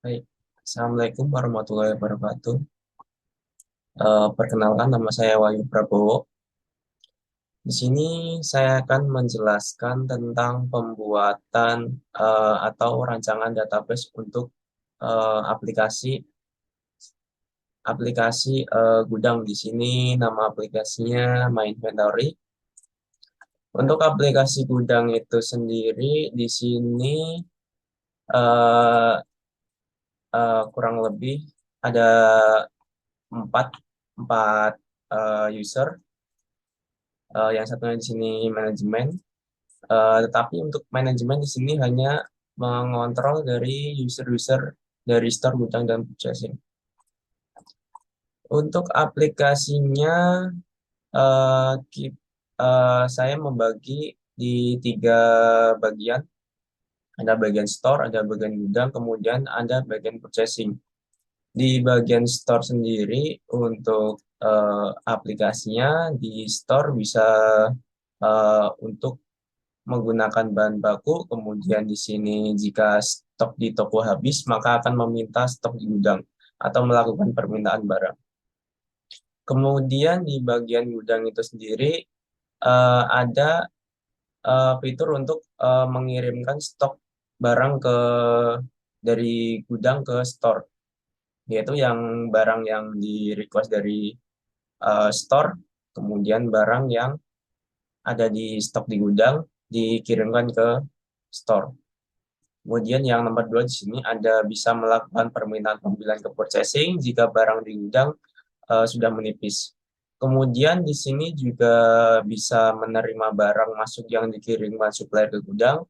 Baik, Assalamualaikum warahmatullahi wabarakatuh. Perkenalkan, nama saya Wahyu Prabowo. Di sini saya akan menjelaskan tentang pembuatan atau rancangan database untuk aplikasi gudang. Di sini nama aplikasinya My Inventory. Untuk aplikasi gudang itu sendiri, di sini eh, kurang lebih ada empat empat user. Yang satunya di sini manajemen. Tetapi untuk manajemen di sini hanya mengontrol dari user-user dari store, gudang, dan purchasing. Untuk aplikasinya, saya membagi di tiga bagian. Ada bagian store, ada bagian gudang, kemudian ada bagian purchasing. Di bagian store sendiri, untuk aplikasinya di store bisa untuk menggunakan bahan baku, kemudian di sini jika stok di toko habis, maka akan meminta stok di gudang atau melakukan permintaan barang. Kemudian di bagian gudang itu sendiri ada fitur untuk mengirimkan stok barang dari gudang ke store, yaitu yang barang yang di request dari store, kemudian barang yang ada di stok di gudang dikirimkan ke store. Kemudian yang nomor dua di sini ada bisa melakukan permintaan pembelian ke purchasing jika barang di gudang sudah menipis. Kemudian di sini juga bisa menerima barang masuk yang dikirimkan supplier ke gudang.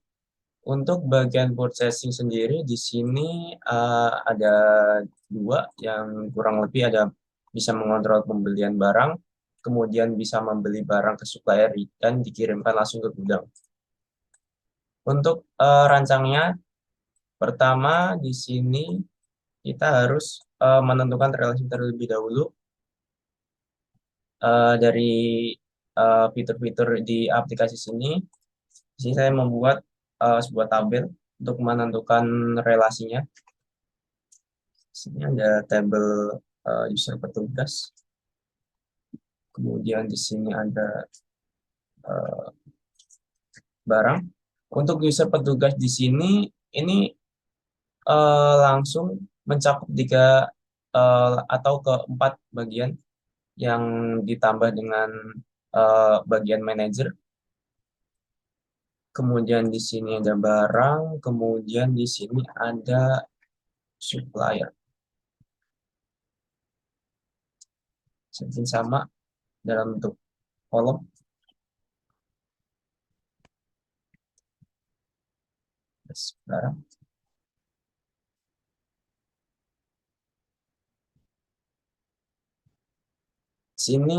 Untuk bagian purchasing sendiri di sini ada dua yang kurang lebih ada bisa mengontrol pembelian barang, kemudian bisa membeli barang ke supplier dan dikirimkan langsung ke gudang. Untuk rancangnya, pertama di sini kita harus menentukan relasi terlebih dahulu dari fitur-fitur di aplikasi sini. Di sini saya membuat sebuah tabel untuk menentukan relasinya. Di sini ada tabel user petugas. Kemudian di sini ada eh, barang. Untuk user petugas di sini ini langsung mencakup tiga atau keempat bagian yang ditambah dengan bagian manajer. Kemudian di sini ada barang, kemudian di sini ada supplier. Mungkin sama dalam bentuk kolom. Barang. Sini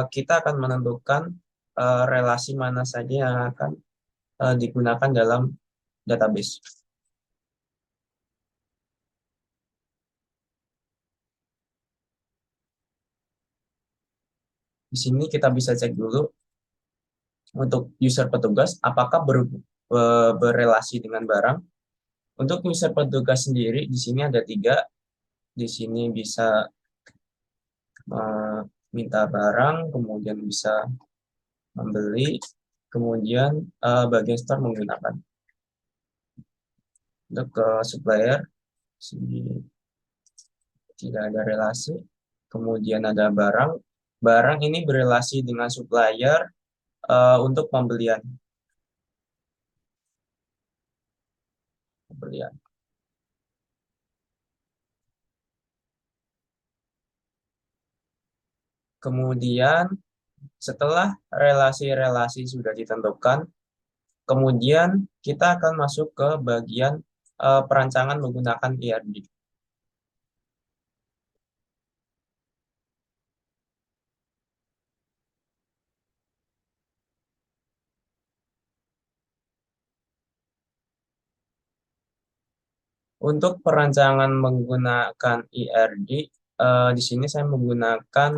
kita akan menentukan relasi mana saja yang akan digunakan dalam database. Di sini kita bisa cek dulu untuk user petugas apakah berrelasi dengan barang. Untuk user petugas sendiri di sini ada tiga. Di sini bisa minta barang, kemudian bisa membeli, kemudian bagian store menggunakan. Untuk ke supplier, sini tidak ada relasi. Kemudian ada barang. Barang ini berrelasi dengan supplier untuk pembelian. Pembelian. Kemudian setelah relasi-relasi sudah ditentukan, kemudian kita akan masuk ke bagian perancangan menggunakan ERD. Untuk perancangan menggunakan ERD, di sini saya menggunakan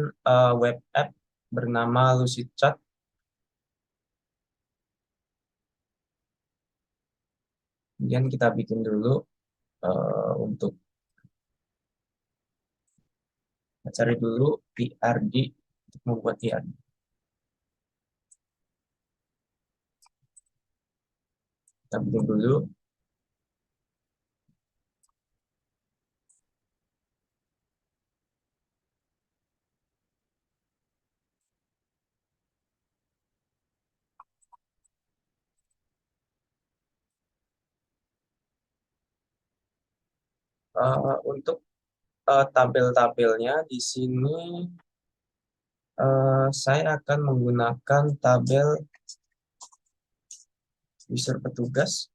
web app bernama Lucid Chat. Kemudian kita bikin dulu. Untuk cari dulu PRD untuk membuat PRD. Kita bikin dulu. Untuk tabel-tabelnya di sini saya akan menggunakan tabel user petugas.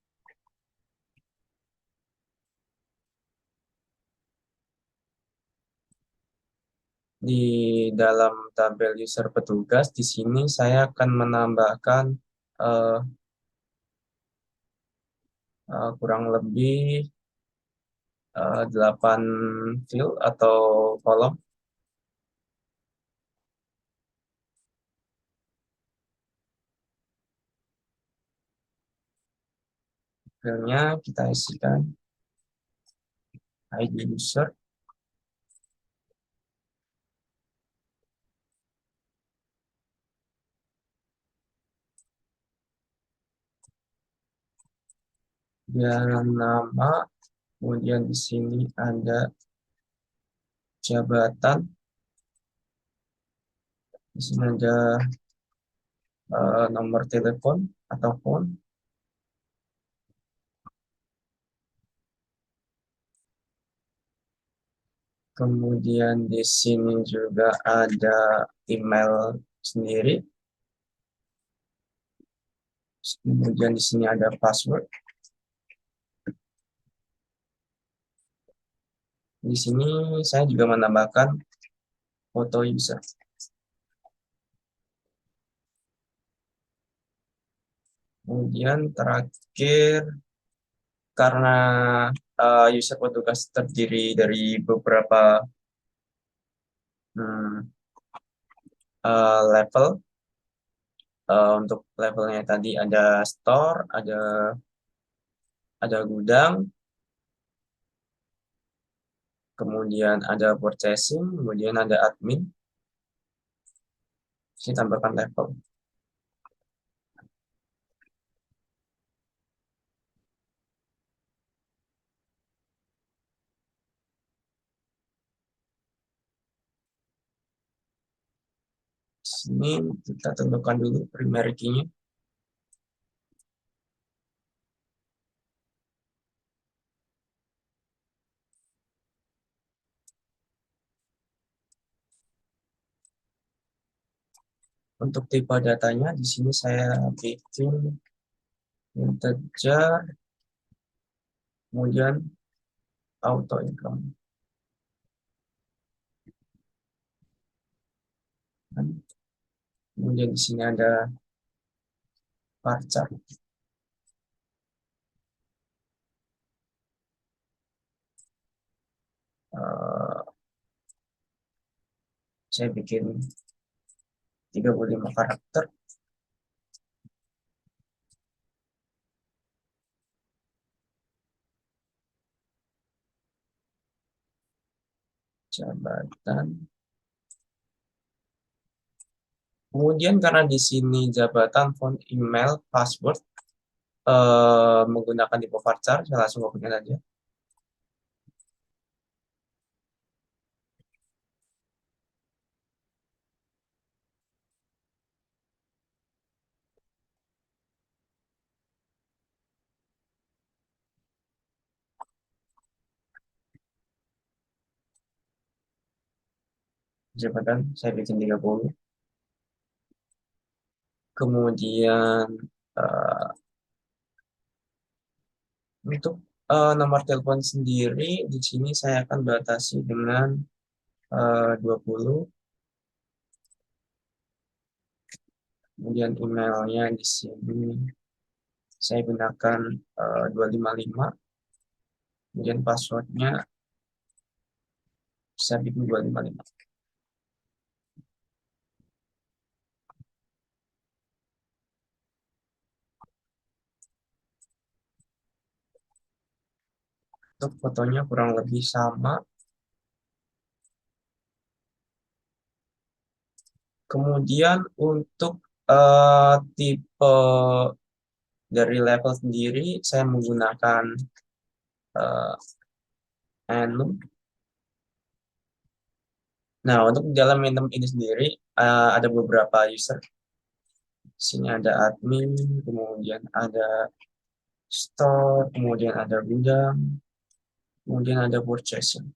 Di dalam tabel user petugas, di sini saya akan menambahkan eh, kurang lebih 8 field atau kolom. Fieldnya kita isikan ID user, dan nama, kemudian di sini ada jabatan, di sini ada nomor telepon atau phone, kemudian di sini juga ada email sendiri, kemudian di sini ada password. Di sini saya juga menambahkan foto user. Kemudian terakhir, karena user petugas terdiri dari beberapa hmm, level. Untuk levelnya tadi ada store, ada gudang, kemudian ada purchasing, kemudian ada admin. Saya tambahkan level. Di sini kita tentukan dulu primary key-nya. Untuk tipe datanya di sini saya bikin integer, kemudian auto income. Kemudian di sini ada varchar. Eh, saya bikin 35 karakter. Jabatan. Kemudian karena di sini jabatan, phone, email, password menggunakan tipe varchar, saya langsung kopikan aja. Jabatan saya bikin 30. Kemudian eh, untuk nomor telepon sendiri di sini saya akan batasi dengan 20. Kemudian emailnya di sini saya gunakan 255. Kemudian passwordnya saya bikin 255. Untuk fotonya kurang lebih sama. Kemudian untuk tipe dari level sendiri, saya menggunakan eh, Enum. Nah, untuk di dalam Enum ini sendiri, ada beberapa user. Di sini ada admin, kemudian ada store, kemudian ada gudang, kemudian ada purchasing.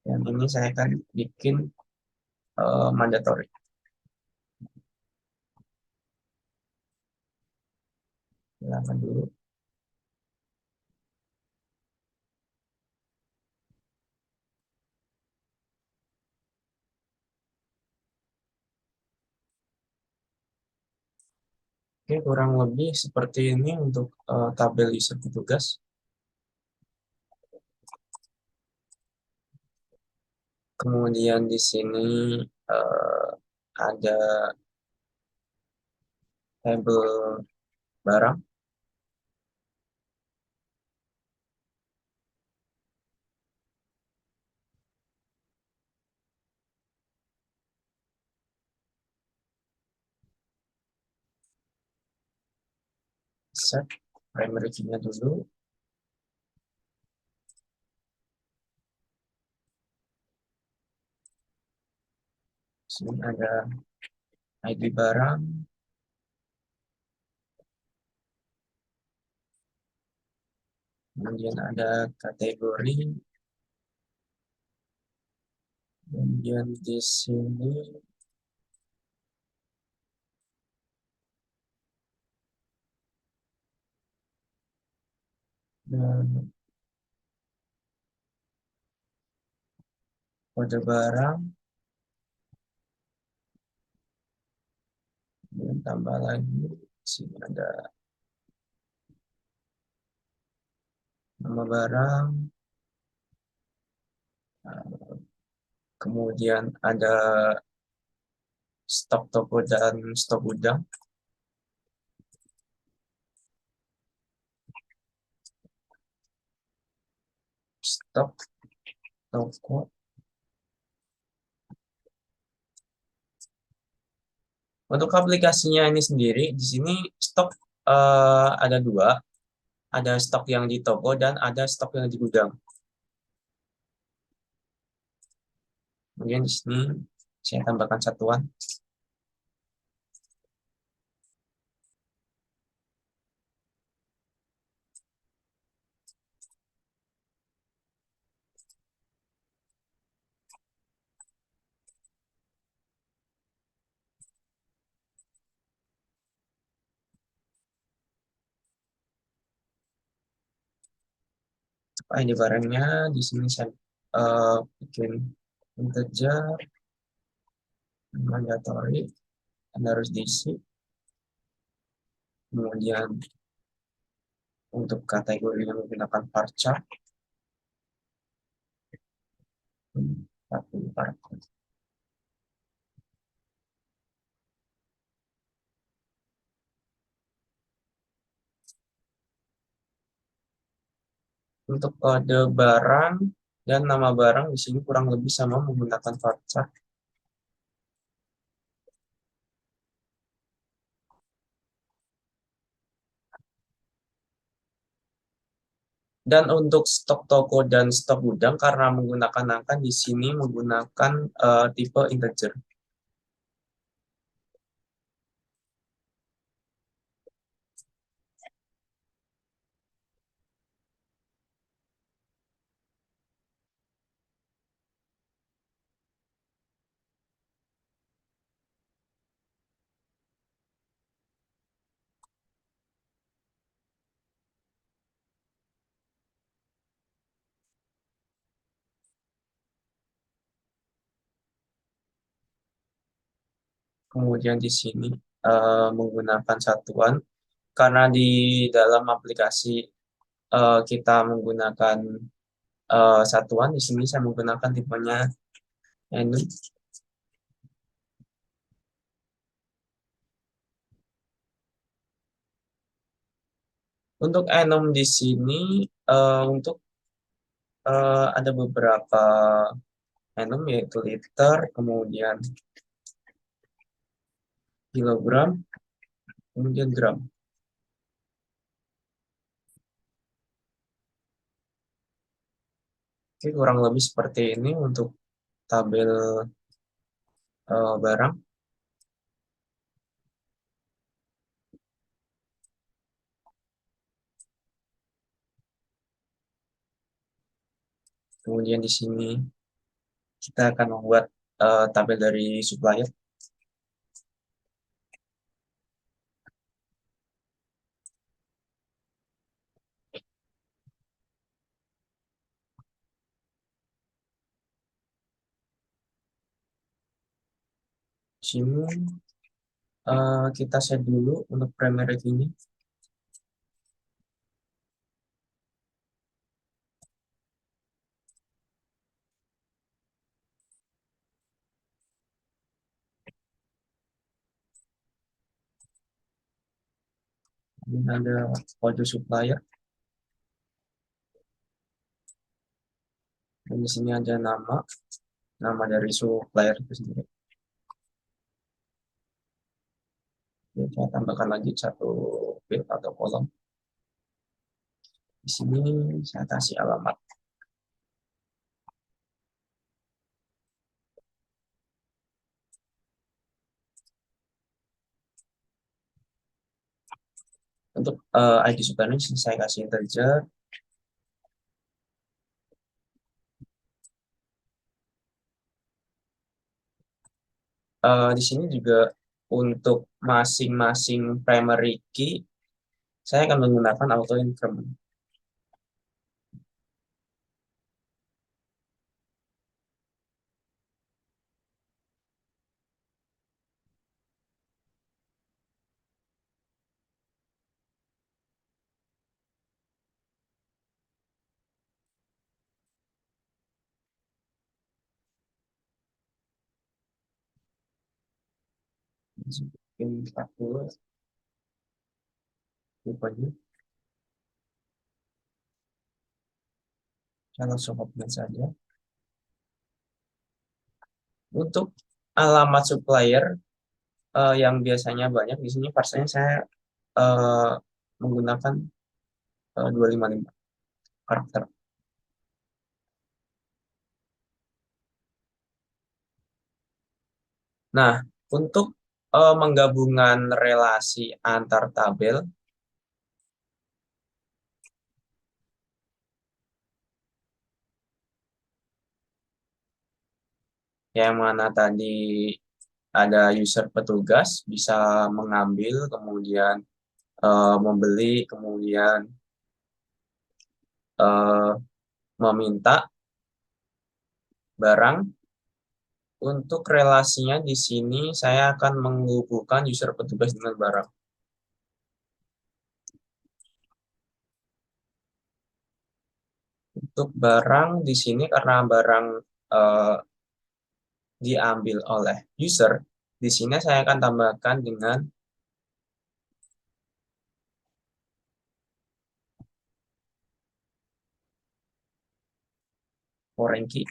Dan ini saya akan bikin mandatory. Silakan dulu. Oke, kurang lebih seperti ini untuk tabel user petugas. Kemudian di sini eh, ada tabel barang, set, primary key-nya dulu. Di sini ada ID barang, kemudian ada kategori, kemudian di sini ada kode barang, kemudian tambah lagi. Di sini ada nama barang, kemudian ada stok toko dan stok gudang, stok toko. Untuk aplikasinya ini sendiri, di sini stok ada dua, ada stok yang di toko dan ada stok yang di gudang. Kemudian di sini saya tambahkan satuan. Ini barangnya di sini saya bikin integer mandatory dan harus diisi. Kemudian untuk kategori yang menggunakan varchar, untuk kode barang dan nama barang di sini kurang lebih sama menggunakan varchar. Dan untuk stok toko dan stok gudang karena menggunakan angka di sini menggunakan tipe integer. Kemudian di sini menggunakan satuan karena di dalam aplikasi kita menggunakan satuan. Di sini saya menggunakan tipenya enum. Untuk enum di sini untuk ada beberapa enum yaitu liter, kemudian kilogram, kemudian gram. Oke, kurang lebih seperti ini untuk tabel barang. Kemudian di sini kita akan membuat tabel dari supplier. Di sini kita set dulu untuk primary key-nya. Ini ada kode supplier. Dan di sini ada nama dari supplier itu sendiri. Oke, saya tambahkan lagi satu field atau kolom. Di sini saya kasih alamat. Untuk ID supplier ini saya kasih integer. Di sini juga untuk masing-masing primary key saya akan menggunakan auto increment. Mungkin 40 tipenya. Saya langsung hapus saja. Untuk alamat supplier yang biasanya banyak di sini parsenya saya eh, menggunakan 255 karakter. Nah, untuk menggabungkan relasi antar tabel, yang mana tadi ada user petugas bisa mengambil, kemudian membeli, kemudian eh, meminta barang. Untuk relasinya di sini saya akan menghubungkan user petugas dengan barang. Untuk barang di sini karena barang eh, diambil oleh user, di sini saya akan tambahkan dengan foreign key.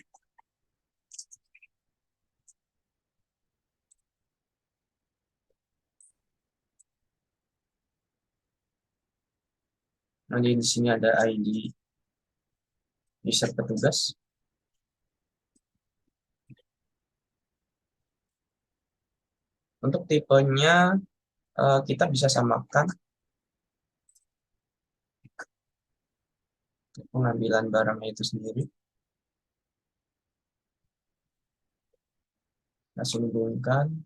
Nanti di sini ada ID user petugas. Untuk tipenya kita bisa samakan pengambilan barangnya itu sendiri. Langsung hubungkan.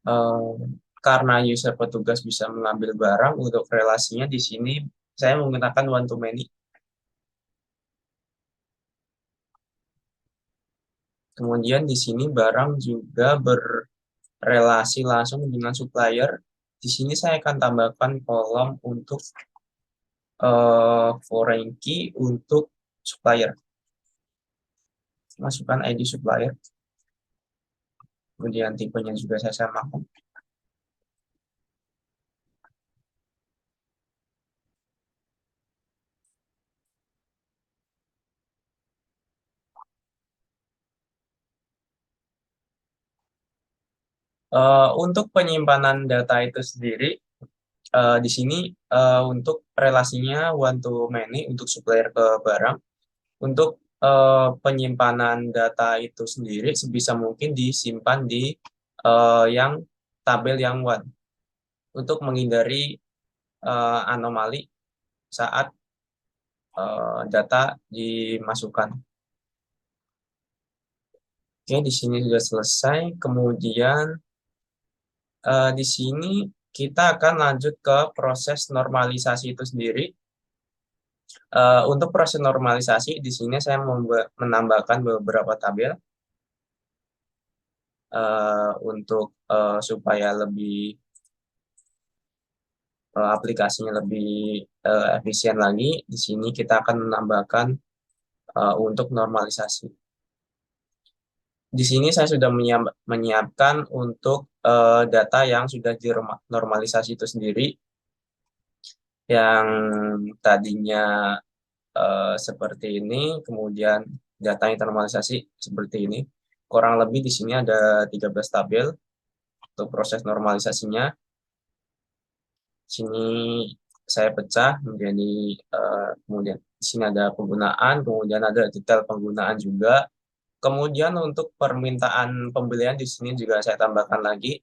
Eh, karena user petugas bisa mengambil barang, untuk relasinya di sini saya menggunakan one to many. Kemudian di sini barang juga berrelasi langsung dengan supplier. Di sini saya akan tambahkan kolom untuk foreign key untuk supplier. Masukkan ID supplier. Kemudian tipenya juga saya samakan. Untuk penyimpanan data itu sendiri, di sini untuk relasinya one to many untuk supplier ke barang. Untuk penyimpanan data itu sendiri sebisa mungkin disimpan di yang tabel yang one untuk menghindari anomali saat data dimasukkan. Oke, di sini sudah selesai. Kemudian di sini kita akan lanjut ke proses normalisasi itu sendiri. Untuk proses normalisasi, di sini saya menambahkan beberapa tabel untuk supaya lebih aplikasinya lebih efisien lagi. Di sini kita akan menambahkan untuk normalisasi. Di sini saya sudah menyiapkan untuk data yang sudah dinormalisasi itu sendiri, yang tadinya seperti ini, kemudian data yang ternormalisasi seperti ini. Kurang lebih di sini ada 13 tabel untuk proses normalisasinya. Sini saya pecah menjadi kemudian di sini ada penggunaan, kemudian ada detail penggunaan juga. Kemudian untuk permintaan pembelian di sini juga saya tambahkan lagi.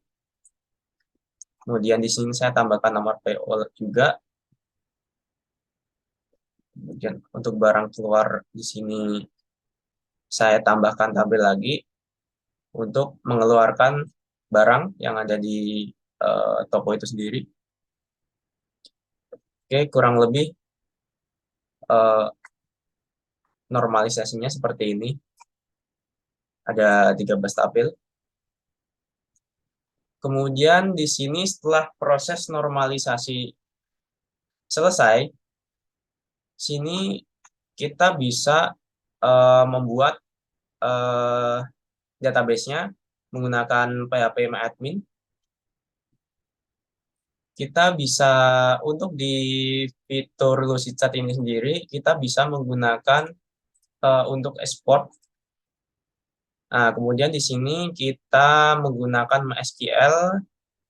Kemudian di sini saya tambahkan nomor PO juga. Kemudian untuk barang keluar di sini saya tambahkan tabel lagi untuk mengeluarkan barang yang ada di toko itu sendiri. Oke, kurang lebih eh, normalisasinya seperti ini. Ada 13 tabel. Kemudian di sini setelah proses normalisasi selesai, sini kita bisa membuat eh, database-nya menggunakan PHP MyAdmin. Kita bisa untuk di fitur Lucidchat ini sendiri, kita bisa menggunakan untuk export. Nah, kemudian di sini kita menggunakan MySQL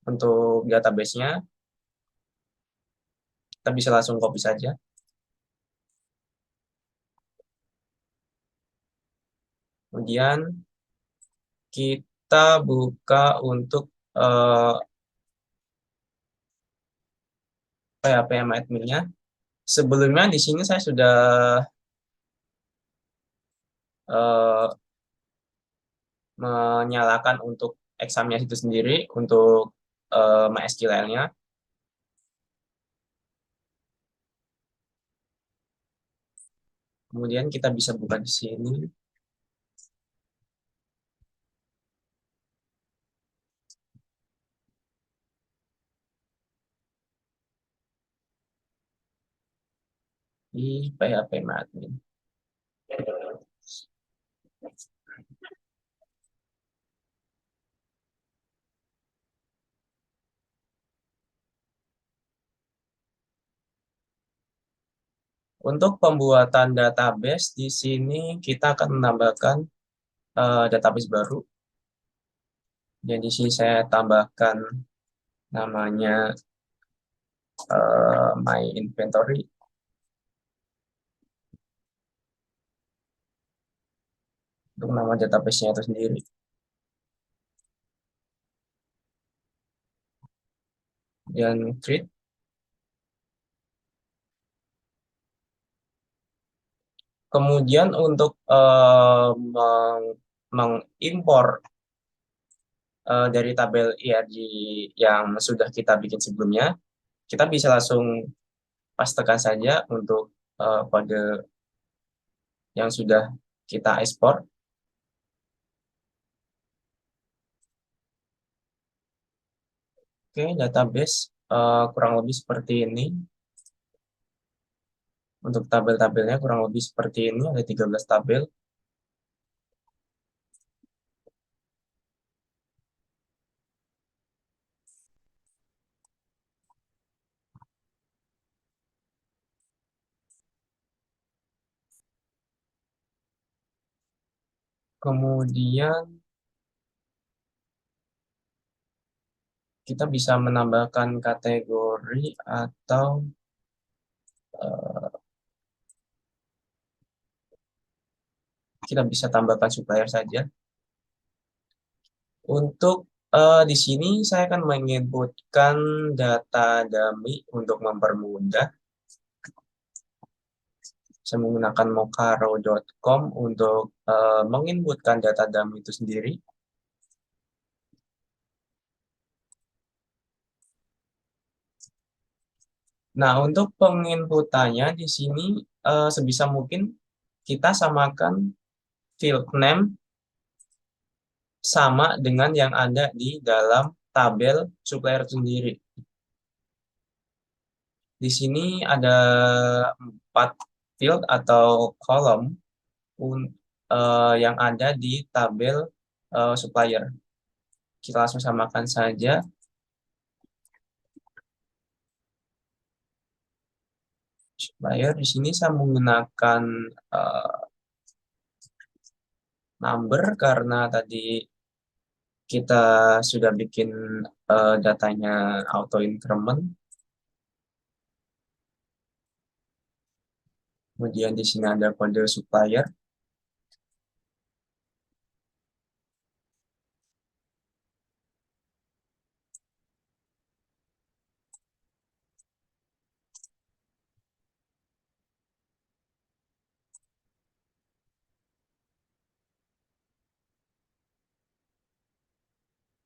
untuk database-nya. Kita bisa langsung copy saja. Kemudian kita buka untuk PHP admin-nya. Sebelumnya di sini saya sudah eh, menyalakan untuk examnya itu sendiri untuk MySQL-nya. Kemudian kita bisa buka di sini. Di PHP admin. Untuk pembuatan database di sini kita akan menambahkan database baru. Jadi di sini saya tambahkan namanya my inventory untuk nama database-nya itu sendiri. Dan create. Kemudian untuk mengimpor dari tabel IRG yang sudah kita bikin sebelumnya, kita bisa langsung pastekan saja untuk kode yang sudah kita ekspor. Oke, database kurang lebih seperti ini. Untuk tabel-tabelnya kurang lebih seperti ini, ada 13 tabel. Kemudian kita bisa menambahkan kategori atau kita bisa tambahkan supplier saja. Untuk di sini saya akan menginputkan data dummy untuk mempermudah. Saya menggunakan mokaro.com untuk menginputkan data dummy itu sendiri. Nah, untuk penginputannya di sini sebisa mungkin kita samakan field name sama dengan yang ada di dalam tabel supplier sendiri. Di sini ada 4 field atau kolom yang ada di tabel supplier. Kita langsung samakan saja. Supplier di sini saya menggunakan number karena tadi kita sudah bikin datanya auto increment. Kemudian di sini ada kode supplier.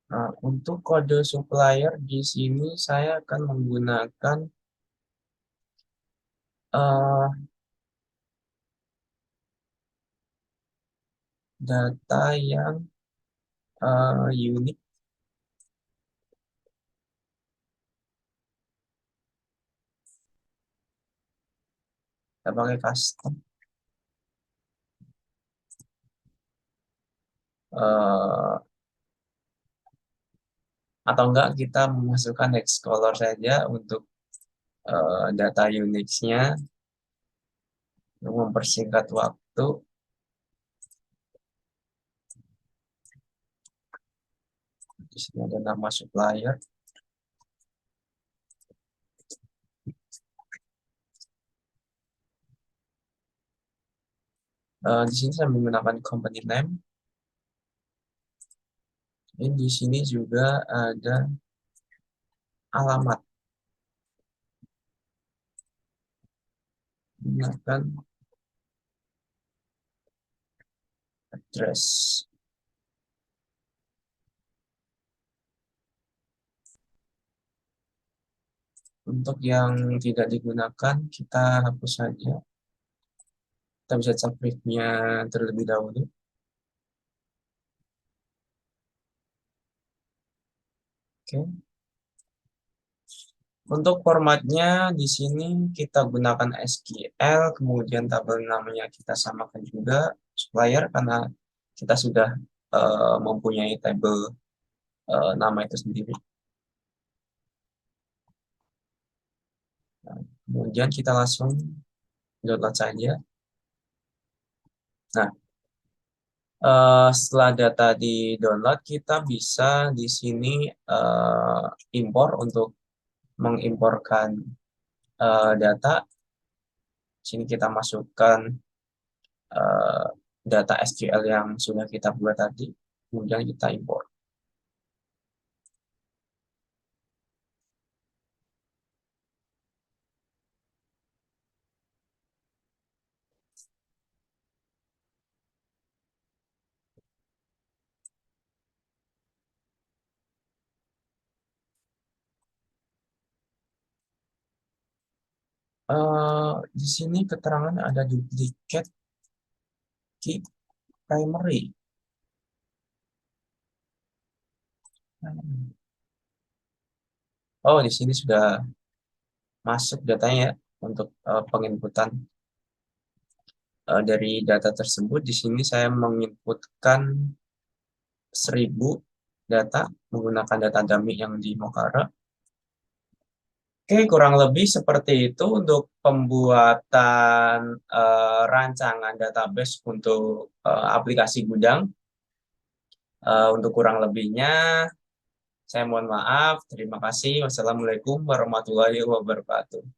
Nah, untuk kode supplier di sini saya akan menggunakan data yang unik. Kita pakai custom. Atau enggak kita memasukkan next color saja untuk data Unix-nya untuk mempersingkat waktu. Di sini ada nama supplier. Di sini saya menggunakan company name. Dan di sini juga ada alamat. Gunakan address. Untuk yang tidak digunakan, kita hapus saja. Kita bisa cek briefnya terlebih dahulu. Oke. Untuk formatnya di sini kita gunakan SQL, kemudian tabel namanya kita samakan juga supplier karena kita sudah mempunyai tabel nama itu sendiri. Nah, kemudian kita langsung download saja. Nah, setelah data di download, kita bisa di sini impor untuk mengimporkan data. Sini kita masukkan data SQL yang sudah kita buat tadi, kemudian kita impor. Di sini keterangan ada duplicate key primary. Oh, di sini sudah masuk datanya ya untuk penginputan dari data tersebut. Di sini saya menginputkan 1000 data menggunakan data dummy yang di Mokara. Oke, kurang lebih seperti itu untuk pembuatan rancangan database untuk aplikasi gudang. Untuk kurang lebihnya, Saya mohon maaf. Terima kasih. Wassalamualaikum warahmatullahi wabarakatuh.